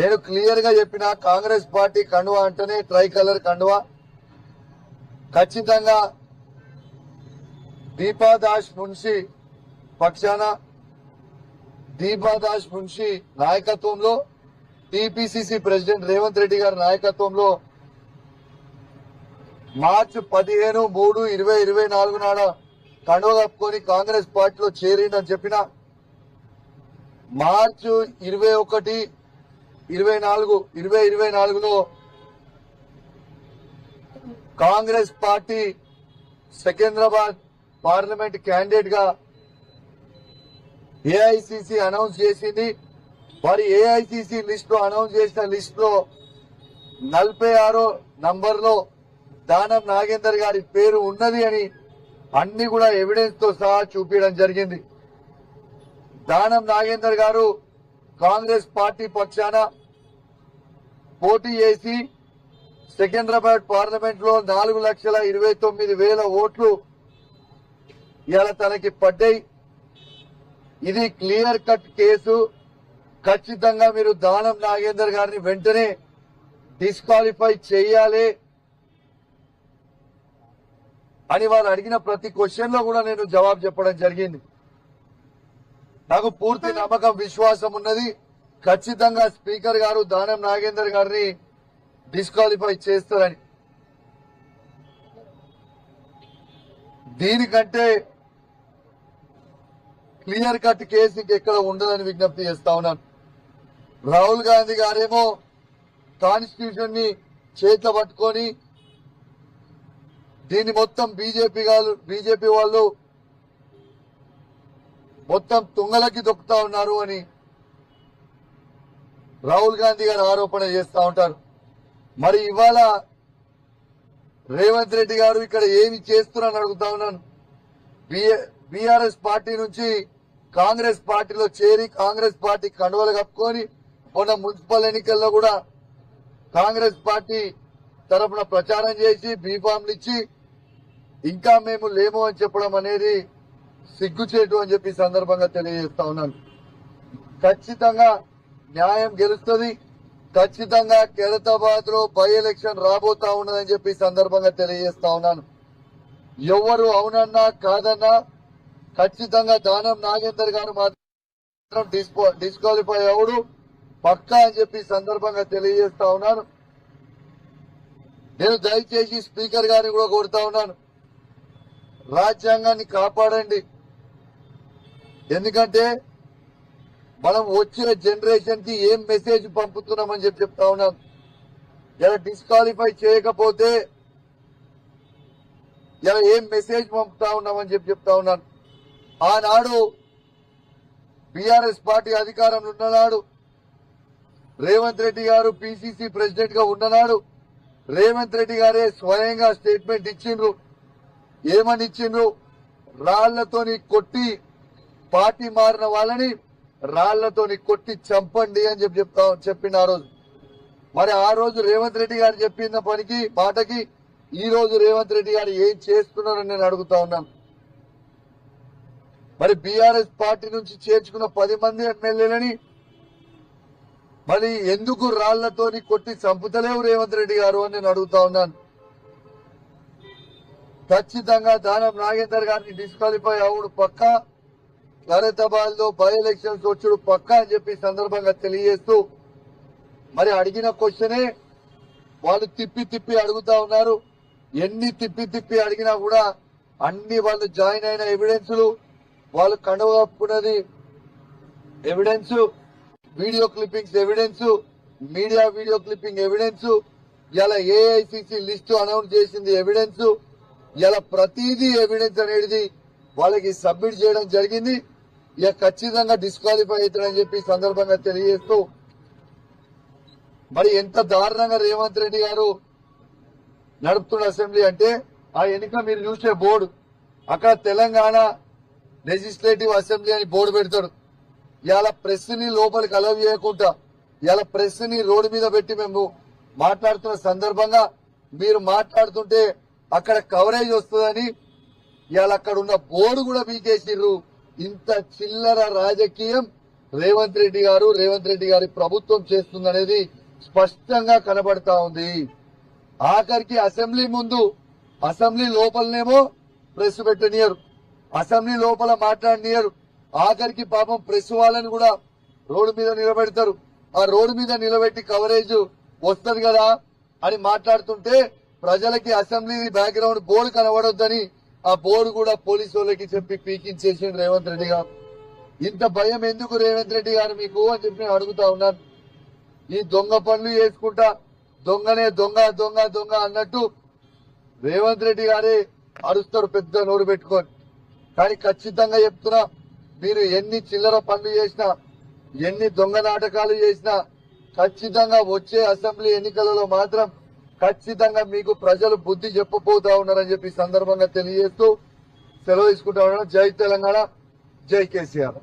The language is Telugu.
నేను క్లియర్ గా చెప్పిన కాంగ్రెస్ పార్టీ కండువా అంటేనే ట్రై కలర్ కండువా. ఖచ్చితంగా దీపాదాస్ మున్షి పక్షాన దీపాదాస్ మున్షి నాయకత్వంలో టీపీసీసీ ప్రెసిడెంట్ రేవంత్ రెడ్డి గారి నాయకత్వంలో మార్చి 15/3/2024 నాడ కండువ కప్పుకొని కాంగ్రెస్ పార్టీలో చేరిందని చెప్పిన మార్చి 21/2024లో Congress party Secunderabad parliament candidate గా ఏఐసిసి అనౌన్స్ చేసింది. మరి ఏఐసిసి లిస్ట్ లో అనౌన్స్ చేసిన లిస్ట్ లో 46 నంబర్లో దానం నాగేందర్ గారి పేరు ఉన్నది అని అన్ని కూడా ఎవిడెన్స్ తో సహా చూపించడం జరిగింది. దానం నాగేందర్ గారు కాంగ్రెస్ పార్టీ పక్షాన పోటీ చేసి సికింద్రాబాద్ పార్లమెంట్ లో 4,29,000 ఓట్లు ఇలా తనకి పడ్డాయి. ఇది క్లియర్ కట్ కేసు. ఖచ్చితంగా మీరు దానం నాగేందర్ గారిని వెంటనే డిస్క్వాలిఫై చేయాలి అని వాళ్ళు అడిగిన ప్రతి క్వశ్చన్ లో కూడా నేను జవాబు చెప్పడం జరిగింది. నాకు పూర్తి నమ్మకం విశ్వాసం ఉన్నది, ఖచ్చితంగా స్పీకర్ గారు దానం నాగేందర్ గారిని డిస్క్వాలిఫై చేస్తారని. దీనికంటే క్లియర్ కట్ కేసు ఇంకెక్కడ ఉండదని విజ్ఞప్తి చేస్తా ఉన్నాను. రాహుల్ గాంధీ గారేమో కాన్స్టిట్యూషన్ ని చేతిలో పట్టుకొని దీన్ని మొత్తం బీజేపీ వాళ్ళు మొత్తం తుంగలకి దొక్కుతా ఉన్నారు అని రాహుల్ గాంధీ గారు ఆరోపణ చేస్తా ఉంటారు. మరి ఇవాళ రేవంత్ రెడ్డి గారు ఇక్కడ ఏమి చేస్తున్నారని అడుగుతా ఉన్నాను. బీఆర్ఎస్ పార్టీ నుంచి కాంగ్రెస్ పార్టీలో చేరి కాంగ్రెస్ పార్టీ కండువలు కప్పుకొని మొన్న మున్సిపల్ ఎన్నికల్లో కూడా కాంగ్రెస్ పార్టీ తరఫున ప్రచారం చేసి బీఫామ్లు ఇచ్చి ఇంకా మేము లేము అని చెప్పడం అనేది సిగ్గుచేటు అని చెప్పి సందర్భంగా తెలియజేస్తా ఉన్నాను. ఖచ్చితంగా న్యాయం గెలుస్తుంది. ఖచ్చితంగా ఖైరతాబాద్ లో బై ఎలక్షన్ రాబోతా ఉన్నదని చెప్పి సందర్భంగా తెలియజేస్తా ఉన్నాను. ఎవరు అవునన్నా కాదన్నా ఖచ్చితంగా దానం నాగేందర్ గారు మాత్రం డిస్క్వాలిఫై అవుడు పక్కా అని చెప్పి సందర్భంగా తెలియజేస్తా ఉన్నాను. నేను దయచేసి స్పీకర్ గారిని కూడా కోరుతా ఉన్నాను, రాజ్యాంగాన్ని కాపాడండి. ఎందుకంటే మనం వచ్చిన జనరేషన్ కి ఏం మెసేజ్ పంపుతున్నామని చెప్పి చెప్తా ఉన్నాను. ఇలా డిస్క్వాలిఫై చేయకపోతే ఇలా ఏం మెసేజ్ పంపుతా ఉన్నామని చెప్పి చెప్తా ఉన్నాను. ఆనాడు బీఆర్ఎస్ పార్టీ అధికారంలో ఉన్ననాడు రేవంత్ రెడ్డి గారు పిసిసి ప్రెసిడెంట్ గా ఉన్ననాడు రేవంత్ రెడ్డి గారే స్వయంగా స్టేట్మెంట్ ఇచ్చిండ్రు. ఏమని ఇచ్చిండ్రు? రాళ్లతోని కొట్టి పార్టీ మారిన వాళ్ళని రాళ్లతోని కొట్టి చంపండి అని చెప్పిండు ఆ రోజు. మరి ఆ రోజు రేవంత్ రెడ్డి గారు చెప్పిన మాటకి ఈ రోజు రేవంత్ రెడ్డి గారు ఏం చేస్తున్నారని నేను అడుగుతా ఉన్నాను. మరి బీఆర్ఎస్ పార్టీ నుంచి చేర్చుకున్న 10 మంది ఎమ్మెల్యేలని మరి ఎందుకు రాళ్లతోని కొట్టి చంపుతలేవు రేవంత్ రెడ్డి గారు అని నేను అడుగుతా ఉన్నాను. ఖచ్చితంగా దానం నాగేందర్ గారిని డిస్క్వాలిఫై అవుడు పక్కా, ఖైరతాబాద్ లో బై ఎలక్షన్స్ వచ్చుడు పక్కా అని చెప్పి సందర్భంగా తెలియజేస్తూ మరి అడిగిన క్వశ్చనే వాళ్ళు తిప్పి అడుగుతా ఉన్నారు. ఎన్ని తిప్పి అడిగినా కూడా అన్ని వాళ్ళు జాయిన్ అయిన ఎవిడెన్సులు, వాళ్ళు కండువ కప్పుకున్నది evidence, video clippings evidence, media video clipping evidence, ఇలా ఏఐసిసి లిస్టు అనౌన్స్ చేసింది ఎవిడెన్స్, ఇలా ప్రతిదీ ఎవిడెన్స్ అనేది వాళ్ళకి సబ్మిట్ చేయడం జరిగింది. ఇక ఖచ్చితంగా డిస్క్వాలిఫై అవుతారని చెప్పి సందర్భంగా తెలియజేస్తూ మరి ఎంత దారుణంగా రేవంత్ రెడ్డి గారు నడుపుతున్న అసెంబ్లీ అంటే ఆ ఎన్నిక మీరు చూసే బోర్డు అక్కడ తెలంగాణ లెజిస్లేటివ్ అసెంబ్లీ అని బోర్డు పెడతాడు. ఇవాళ ప్రెస్ ని లోపలికి అలవ్ చేయకుండా ఇవాళ ప్రెస్ ని రోడ్డు మీద పెట్టి మేము మాట్లాడుతున్న సందర్భంగా మీరు మాట్లాడుతుంటే అక్కడ కవరేజ్ వస్తుందని ఇవాళ అక్కడ ఉన్న బోర్డు కూడా మీకేసిర్రు. ఇంత చిల్లర రాజకీయం రేవంత్ రెడ్డి గారి ప్రభుత్వం చేస్తుందనేది స్పష్టంగా కనబడతా ఉంది. ఆఖరికి అసెంబ్లీ ముందు, అసెంబ్లీ లోపలనేమో ప్రెస్ పెట్టనియరు, అసెంబ్లీ లోపల మాట్లాడనియరు. ఆఖరికి పాపం ప్రెస్ వాళ్ళని కూడా రోడ్డు మీద నిలబెడతారు. ఆ రోడ్డు మీద నిలబెట్టి కవరేజ్ వస్తుంది కదా అని మాట్లాడుతుంటే ప్రజలకి అసెంబ్లీ బ్యాక్గ్రౌండ్ బోర్డు కనబడొద్దని ఆ బోర్డు కూడా పోలీసు వాళ్ళకి చెప్పి పీకించేసింది రేవంత్ రెడ్డి గారు. ఇంత భయం ఎందుకు రేవంత్ రెడ్డి గారు మీకు అని చెప్పి నేను అడుగుతా ఉన్నాను. ఈ దొంగ పనులు చేసుకుంటా దొంగనే దొంగ దొంగ దొంగ అన్నట్టు రేవంత్ రెడ్డి గారే అరుస్తారు పెద్ద నోరు పెట్టుకొని. కానీ ఖచ్చితంగా చెప్తున్నా, మీరు ఎన్ని చిల్లర పనులు చేసినా, ఎన్ని దొంగ నాటకాలు చేసినా ఖచ్చితంగా వచ్చే అసెంబ్లీ ఎన్నికలలో మాత్రం ఖచ్చితంగా మీకు ప్రజలు బుద్ధి చెప్పబోతా ఉన్నారని చెప్పి సందర్భంగా తెలియజేస్తూ సెలవు తీసుకుంటా ఉన్నాను. జై తెలంగాణ, జై కేసీఆర్.